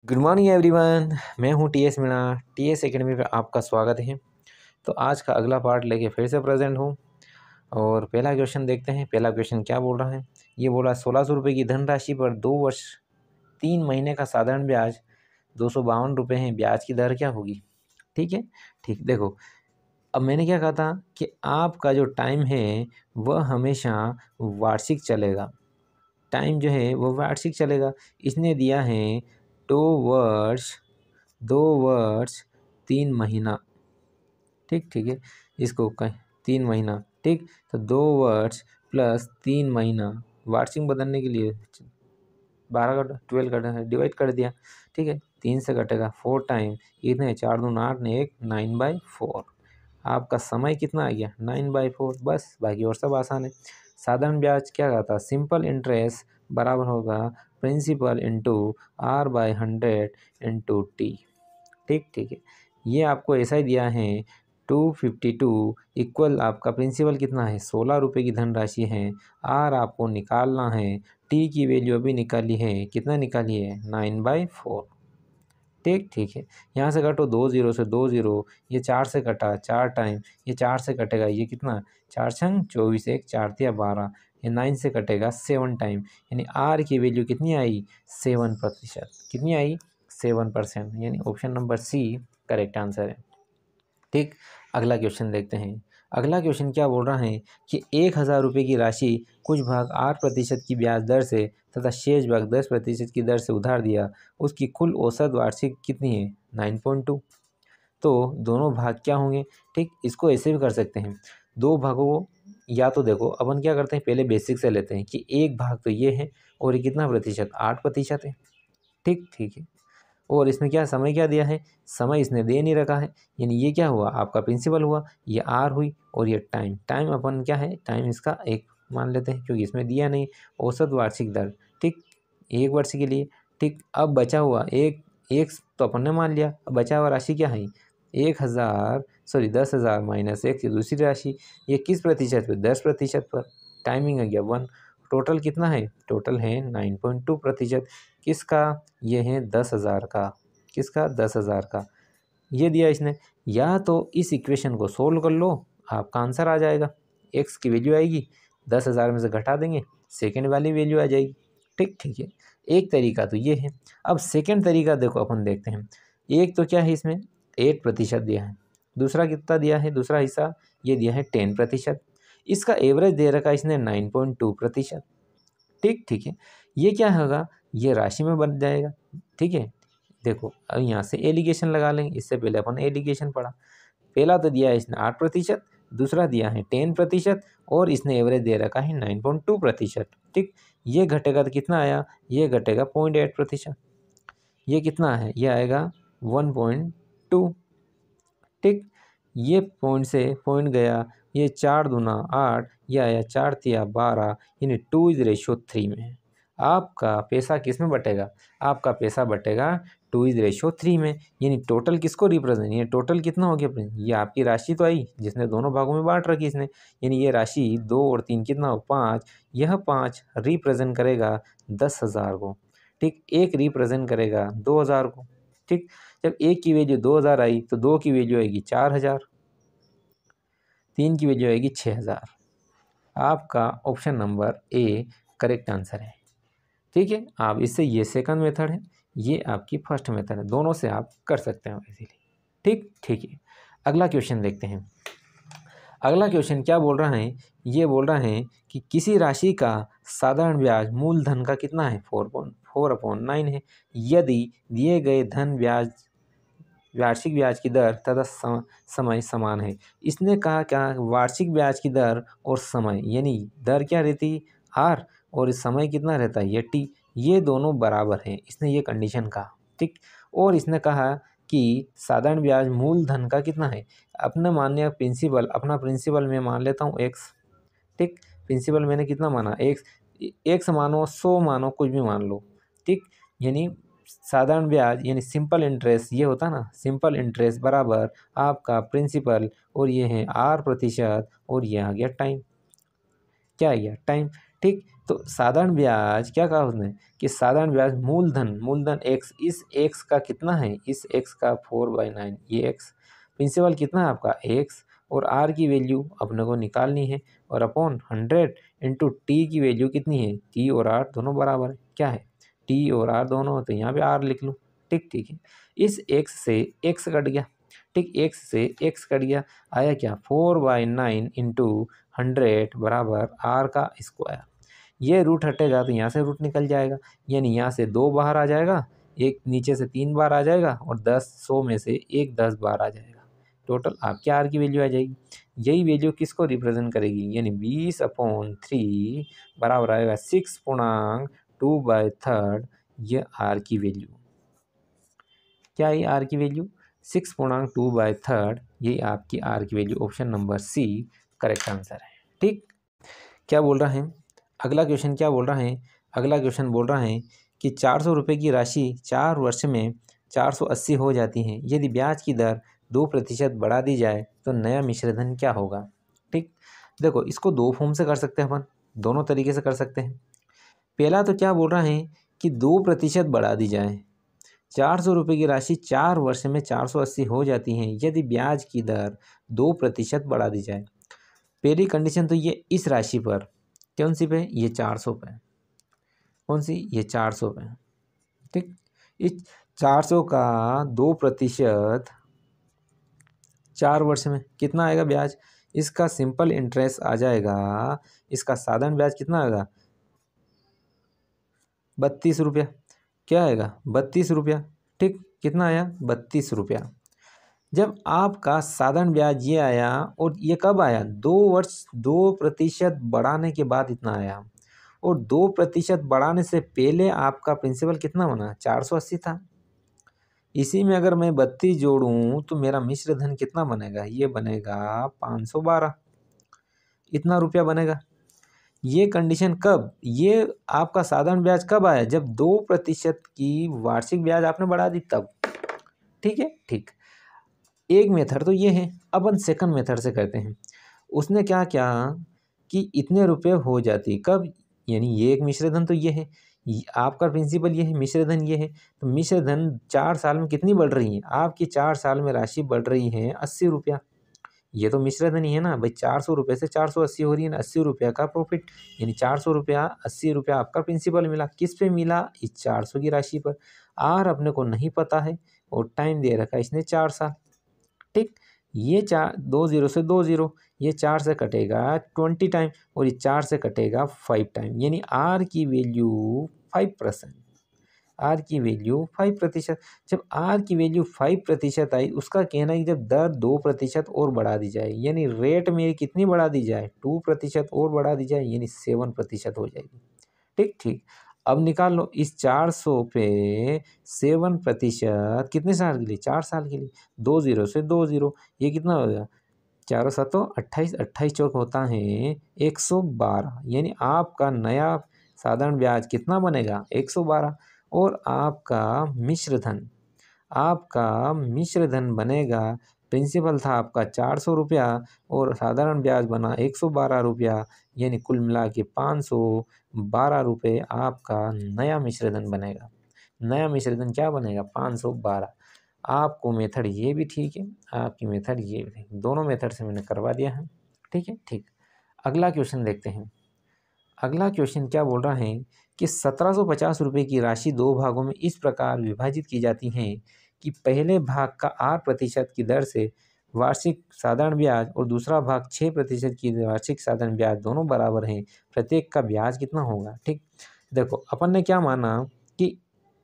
Good morning everyone. मैं हूं TS Meena. TS academy पे आपका स्वागत है। तो आज का अगला पार्ट लेके फिर से प्रेजेंट हूं और पहला क्वेश्चन देखते हैं। पहला क्वेश्चन क्या बोल रहा है। ये बोल रहा है 1600 रुपये की धनराशि पर 2 वर्ष 3 महीने का साधारण ब्याज 252 रुपये है। ब्याज की दर क्या होगी। ठीक है, ठीक। देखो, अब मैंने क्या कहा था कि आपका जो टाइम है वह हमेशा वार्षिक चलेगा। टाइम जो है वो वार्षिक चलेगा। इसने दिया है 2 वर्ष 2 वर्ष 3 महीना। ठीक, ठीक है। इसको कहें 3 महीना। ठीक, तो 2 वर्ष प्लस 3 महीना वार्षिक बदलने के लिए 12 का 12 का डिवाइड कर दिया। ठीक है, 3 से कटेगा 4 टाइम। इतने 4 दूनी 8 ने 1 9/4। आपका समय कितना आ गया 9/4। बस, बाकी और सब आसान है। साधारण ब्याज क्या कहता है, सिंपल इंटरेस्ट बराबर होगा principal into R/100 into T. ठीक, ठीक है। ये आपको ऐसा ही दिया है 252 इक्वल आपका प्रिंसिपल कितना है 16 रुपये की धनराशि है। आर आपको निकालना है। टी की वैल्यू अभी निकाली है, कितना निकाली है 9/4। ठीक, ठीक है। यहाँ से कटो 2 0 से 2 0, ये 4 से कटा 4 टाइम, ये 4 से कटेगा, ये कितना 4 छंग 24, 1 4 तिया 12, ये 9 से कटेगा 7 टाइम। यानी आर की वैल्यू कितनी आई 7%। कितनी आई 7%। यानी option number C correct answer है। ठीक, अगला क्वेश्चन देखते हैं। अगला क्वेश्चन क्या बोल रहा है कि 1000 रुपये की राशि कुछ भाग 8% की ब्याज दर से तथा शेष भाग 10% की दर से उधार दिया। उसकी कुल औसत वार्षिक कितनी है 9.2। तो दोनों भाग क्या होंगे। ठीक, इसको ऐसे भी कर सकते हैं दो भागों को। या तो देखो, अपन क्या करते हैं पहले बेसिक से लेते हैं कि एक भाग तो ये है और ये कितना प्रतिशत 8% है। ठीक, ठीक है। और इसमें क्या समय क्या दिया है, समय इसने दे नहीं रखा है। यानी ये क्या हुआ आपका प्रिंसिपल हुआ, ये आर हुई और ये टाइम। टाइम अपन क्या है, टाइम इसका 1 मान लेते हैं क्योंकि इसमें दिया नहीं। औसत वार्षिक दर, ठीक, 1 वर्ष के लिए। ठीक, अब बचा हुआ एक एक तो अपन ने मान लिया। अब बचा हुआ राशि क्या है 10,000 माइनस 1 की दूसरी राशि। ये किस प्रतिशत पर 10% पर। टाइमिंग आ गया 1। टोटल कितना है, टोटल है 9.2%। किसका, ये है 10,000 का। किसका 10,000 का। ये दिया इसने। या तो इस इक्वेशन को सोल्व कर लो, आपका आंसर आ जाएगा। एक्स की वैल्यू आएगी, 10,000 में से घटा देंगे, सेकेंड वाली वैल्यू आ जाएगी। ठीक, ठीक है। एक तरीका तो ये है। अब सेकेंड तरीका देखो अपन देखते हैं। एक तो क्या है इसमें 8% दिया है। दूसरा कितना दिया है, दूसरा हिस्सा ये दिया है 10%। इसका एवरेज दे रखा है इसने 9.2%। ठीक, ठीक है। ये क्या होगा, ये राशि में बन जाएगा। ठीक है, देखो अब यहाँ से एलिगेशन लगा लेंगे। इससे पहले अपन एलिगेशन पढ़ा। पहला तो दिया है इसने 8%, दूसरा दिया है 10% और इसने एवरेज दे रखा है 9.2%। ठीक, ये घटेगा तो कितना आया, ये घटेगा 0.8%। ये कितना है, ये आएगा 1.2। ठीक, ये पॉइंट से पॉइंट गया, ये 4 दूना 8, ये आया 4 तिया 12, यानी 2:3 में है। आपका पैसा किस में बटेगा, आपका पैसा बटेगा 2:3 में। यानी टोटल किसको रिप्रेजेंट, ये टोटल कितना हो गया, ये आपकी राशि तो आई जिसने दोनों भागों में बांट रखी इसने। यानी ये राशि 2 और 3 कितना हो 5। यह 5 रिप्रेजेंट करेगा 10,000 को। ठीक, एक रिप्रेजेंट करेगा 2,000 को। ठीक, जब एक की वैल्यू 2,000 आई तो 2 की वैल्यू आएगी 4,000, 3 की वैल्यू आएगी 6,000। आपका option number A correct answer है। ठीक है, आप इससे ये सेकंड मेथड है, ये आपकी फर्स्ट मेथड है, दोनों से आप कर सकते हो इजीली। ठीक, ठीक है। अगला क्वेश्चन देखते हैं। अगला क्वेश्चन क्या बोल रहा है, ये बोल रहा है कि किसी राशि का साधारण ब्याज मूलधन का कितना है 4/9 है। यदि दिए गए धन ब्याज वार्षिक ब्याज की दर तथा समय समान है। इसने कहा क्या, वार्षिक ब्याज की दर और समय, यानी दर क्या रहती आर और समय कितना रहता है ये टी, ये दोनों बराबर हैं। इसने ये कंडीशन कहा। ठीक, और इसने कहा कि साधारण ब्याज मूलधन का कितना है। अपना मान्य प्रिंसिपल, अपना प्रिंसिपल मैं मान लेता हूँ एक्स। ठीक, प्रिंसिपल मैंने कितना माना एक्स। एक्स मानो 100 मानो कुछ भी मान लो। ठीक, यानी साधारण ब्याज यानी सिंपल इंटरेस्ट ये होता ना, सिंपल इंटरेस्ट बराबर आपका प्रिंसिपल और ये है 8% और ये आ गया टाइम। क्या आ गया टाइम। ठीक, तो साधारण ब्याज क्या कहा उसने कि साधारण ब्याज मूलधन एक्स, इस एक्स का कितना है, इस एक्स का 4/9, ये एक्स प्रिंसिपल कितना है आपका एक्स, और आर की वैल्यू अपने को निकालनी है, और अपॉन 100 इंटू टी की वैल्यू कितनी है, टी और आर दोनों बराबर है, क्या है टी और आर दोनों, तो यहाँ पे आर लिख लूँ। ठीक है, इस एक्स से एक्स कट गया, ठीक, एक्स से एक्स कट गया, आया क्या 4/9 इंटू 100 बराबर आर का स्क्वायर। ये रूट हटेगा तो यहाँ से रूट निकल जाएगा, यानी यहाँ से 2 बाहर आ जाएगा, एक नीचे से 3 बार आ जाएगा, और 100 में से एक 10 बार आ जाएगा, टोटल आपके आर की वैल्यू आ जाएगी। यही वैल्यू किसको रिप्रेजेंट करेगी, यानी 20/3 बराबर आएगा 6.2/3, ये आर की वैल्यू, क्या है आर की वैल्यू 6.2/3, यही आपकी आर की value, option number C correct answer है। ठीक, क्या बोल रहा है अगला क्वेश्चन, क्या बोल रहा है अगला क्वेश्चन, बोल रहा है कि 400 रुपये की राशि 4 वर्ष में 480 हो जाती है, यदि ब्याज की दर 2% बढ़ा दी जाए तो नया मिश्रधन क्या होगा। ठीक, देखो इसको 2 फॉर्म से कर सकते हैं अपन, दोनों तरीके से कर सकते हैं। पहला तो क्या बोल रहा है कि 2% बढ़ा दी जाए, 400 रुपये की राशि 4 वर्ष में 480 हो जाती है, यदि ब्याज की दर 2% बढ़ा दी जाए। पहली कंडीशन तो ये इस राशि पर, कौन सी पे, ये 400 पे, कौन सी, ये 400 पे। ठीक, इस 400 का 2% 4 वर्ष में कितना आएगा ब्याज, इसका सिंपल इंटरेस्ट आ जाएगा, इसका साधारण ब्याज कितना आएगा 32 रुपया, क्या आएगा 32 रुपया। ठीक, कितना आया 32 रुपया। जब आपका साधारण ब्याज ये आया, और ये कब आया 2 वर्ष 2% बढ़ाने के बाद इतना आया, और 2% बढ़ाने से पहले आपका प्रिंसिपल कितना बना 480 था। इसी में अगर मैं 32 जोड़ूं तो मेरा मिश्रधन कितना बनेगा, ये बनेगा 512, इतना रुपया बनेगा। ये कंडीशन कब, ये आपका साधारण ब्याज कब आया, जब 2% की वार्षिक ब्याज आपने बढ़ा दी तब। ठीक है, ठीक, एक मेथड तो ये है। अब अपन सेकंड मेथड से करते हैं। उसने क्या किया कि इतने रुपए हो जाती कब, यानी ये एक मिश्रधन तो ये है, आपका प्रिंसिपल ये है, मिश्रधन ये है, तो मिश्रधन 4 साल में कितनी बढ़ रही है आपकी, 4 साल में राशि बढ़ रही है 80 रुपया। ये तो मिश्रधन ही है ना भाई, 400 रुपये से 480 हो रही है ना, 80 रुपया का प्रॉफिट, यानी 400 रुपया 80 रुपया आपका प्रिंसिपल मिला। किस पे मिला, इस 400 की राशि पर। आर अपने को नहीं पता है, और टाइम दे रखा है इसने 4 साल। ठीक, ये 2 0 से 2 0, ये 4 से कटेगा 20 टाइम, और ये 4 से कटेगा 5 टाइम, यानी आर की वैल्यू 5%, आर की वैल्यू 5%। जब आर की वैल्यू 5% आई, उसका कहना है कि जब दर 2% और बढ़ा दी जाए, यानी रेट में कितनी बढ़ा दी जाए 2% और बढ़ा दी जाए, यानी 7% हो जाएगी। ठीक, ठीक, अब निकाल लो इस 400 पे 7% कितने साल के लिए, 4 साल के लिए, 2 0 से 2 0, ये कितना हो गया 4 7 28, 28 चौक होता है 112, यानी आपका नया साधारण ब्याज कितना बनेगा 112, और आपका मिश्रधन बनेगा, प्रिंसिपल था आपका 400 रुपया, और साधारण ब्याज बना 112 रुपया, यानी कुल मिला के 512 रुपये आपका नया मिश्रधन बनेगा। नया मिश्रधन क्या बनेगा 512। आपको मेथड ये भी ठीक है, आपकी मेथड ये भी ठीक, दोनों मेथड से मैंने करवा दिया है। ठीक है, ठीक, अगला क्वेश्चन देखते हैं। अगला क्वेश्चन क्या बोल रहा है कि 1750 रुपये की राशि 2 भागों में इस प्रकार विभाजित की जाती है कि पहले भाग का 8% की दर से वार्षिक साधारण ब्याज, और दूसरा भाग 6% की वार्षिक साधारण ब्याज दोनों बराबर हैं, प्रत्येक का ब्याज कितना होगा। ठीक, देखो अपन ने क्या माना कि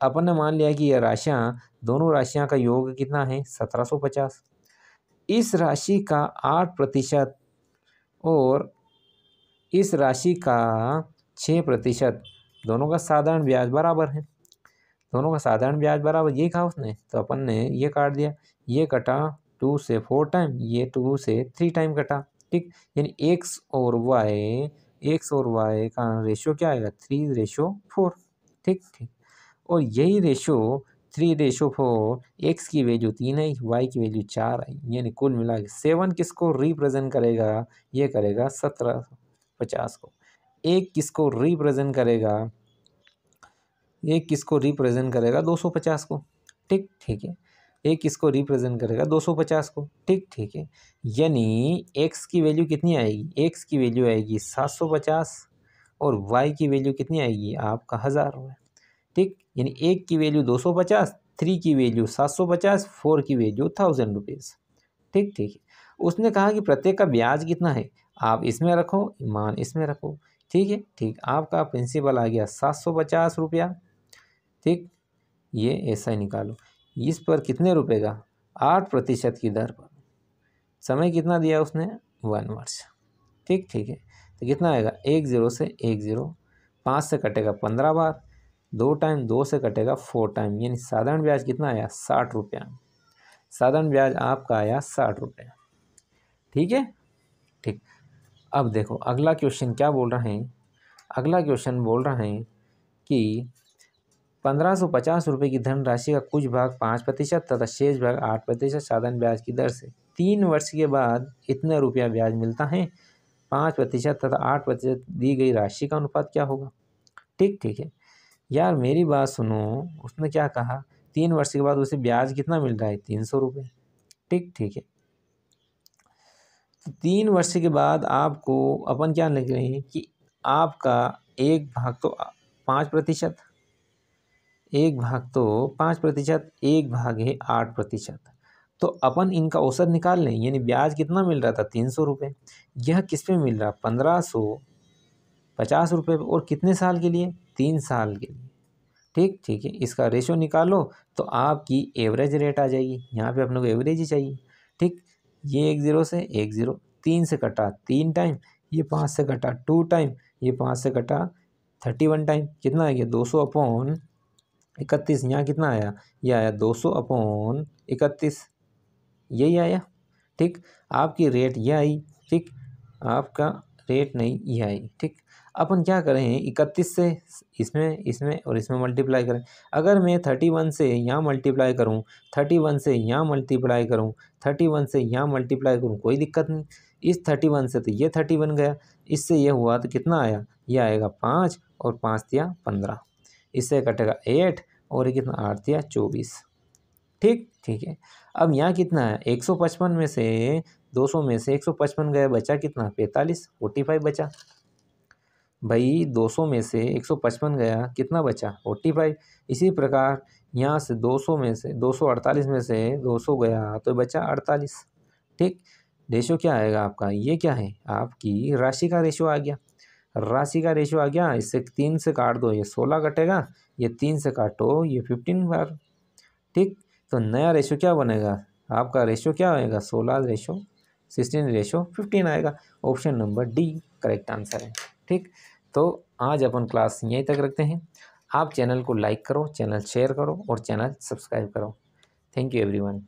अपन ने मान लिया कि यह राशियाँ, दोनों राशियाँ का योग कितना है 1750, इस राशि का 8% और इस राशि का 6%, दोनों का साधारण ब्याज बराबर है, दोनों का साधारण ब्याज बराबर, ये कहा उसने, तो अपन ने ये काट दिया, ये कटा 2 से 4 टाइम, ये 2 से 3 टाइम कटा। ठीक, यानी एक्स और वाई का रेशियो क्या आएगा 3:4। ठीक, ठीक, और यही रेशियो 3:4, एक्स की वैल्यू 3 आई, वाई की वैल्यू 4 आई, यानी कुल मिला के 7 किसको रिप्रेजेंट करेगा, ये करेगा 1750 को। एक किसको रिप्रेजेंट करेगा, एक किसको रिप्रेजेंट करेगा 250 को, ठीक ठीक है। एक किसको रिप्रेजेंट करेगा 250 को, ठीक ठीक है। यानी x की वैल्यू कितनी आएगी, x की वैल्यू आएगी 750 और y की वैल्यू कितनी आएगी आपका 1000 रुपये, ठीक। यानी एक की वैल्यू 250, 3 की वैल्यू 750, 4 की वैल्यू 1000 रुपीज़, ठीक ठीक है। उसने कहा कि प्रत्येक का ब्याज कितना है, आप इसमें रखो, मान इसमें रखो, ठीक है ठीक। आपका प्रिंसिपल आ गया 750 रुपया, ठीक। ये ऐसा ही निकालो, इस पर कितने रुपए का, 8% की दर पर, समय कितना दिया उसने 1 वर्ष, ठीक ठीक है। तो कितना आएगा 10 से 10, 5 से कटेगा 15 बार, 2 टाइम, 2 से कटेगा 4 टाइम, यानी साधारण ब्याज कितना आया 60 रुपया। साधारण ब्याज आपका आया 60 रुपये, ठीक है ठीक। अब देखो अगला क्वेश्चन क्या बोल रहे हैं, अगला क्वेश्चन बोल रहे हैं कि 1550 रुपये की धनराशि का कुछ भाग 5% तथा शेष भाग 8% साधारण ब्याज की दर से 3 वर्ष के बाद इतना रुपया ब्याज मिलता है। 5% तथा 8% दी गई राशि का अनुपात क्या होगा, ठीक ठीक है। यार मेरी बात सुनो, उसने क्या कहा 3 वर्ष के बाद उसे ब्याज कितना मिल रहा है 300 रुपये, ठीक ठीक है। तो 3 वर्ष के बाद आपको अपन क्या लिख रहे हैं कि आपका एक भाग तो 5%, एक भाग तो 5%, एक भाग है 8%। तो अपन इनका औसत निकाल लें, यानी ब्याज कितना मिल रहा था 300 रुपये, यह किस पे मिल रहा 1550 रुपये, और कितने साल के लिए 3 साल के लिए, ठीक ठीक है। इसका रेशो निकालो तो आपकी एवरेज रेट आ जाएगी, यहाँ पे अपने को एवरेज ही चाहिए, ठीक। ये 10 से 10, 3 से कटा 3 टाइम, ये 5 से कटा 2 टाइम, ये 5 से कटा 31 टाइम, कितना आ गया 200/31। यहाँ कितना आया, ये आया 200/31, यही आया, ठीक। आपकी रेट ये आई, ठीक। आपका रेट नहीं ये आई, ठीक। अपन क्या करें 31 से इसमें इसमें और इसमें मल्टीप्लाई करें। अगर मैं 31 से यहाँ मल्टीप्लाई करूँ, 31 से यहाँ मल्टीप्लाई करूँ, 31 से यहाँ मल्टीप्लाई करूँ, कोई दिक्कत नहीं। इस 31 से तो ये 30 बन गया, इससे ये हुआ तो कितना आया, ये आएगा 5 और 5 तिया 15, इससे कटेगा 8 और ये कितना 8 तिया 24, ठीक ठीक है। अब यहाँ कितना है 155 में से 200 में से 155 गया, बचा कितना 45, 45 बचा भाई। 200 में से 155 गया, कितना बचा 45। इसी प्रकार यहाँ से 200 में से 248 में से 200 गया तो बचा 48, ठीक। रेशो क्या आएगा आपका, ये क्या है आपकी राशि का रेशो आ गया, राशि का रेशो आ गया। इससे 3 से काट दो, ये 16 कटेगा, ये 3 से काटो ये 15 बार, ठीक। तो नया रेशो क्या बनेगा आपका, रेशो क्या आएगा 16/16/15 आएगा। Option number D correct answer है, ठीक। तो आज अपन क्लास यहीं तक रखते हैं। आप चैनल को लाइक करो, चैनल शेयर करो और चैनल सब्सक्राइब करो। Thank you everyone.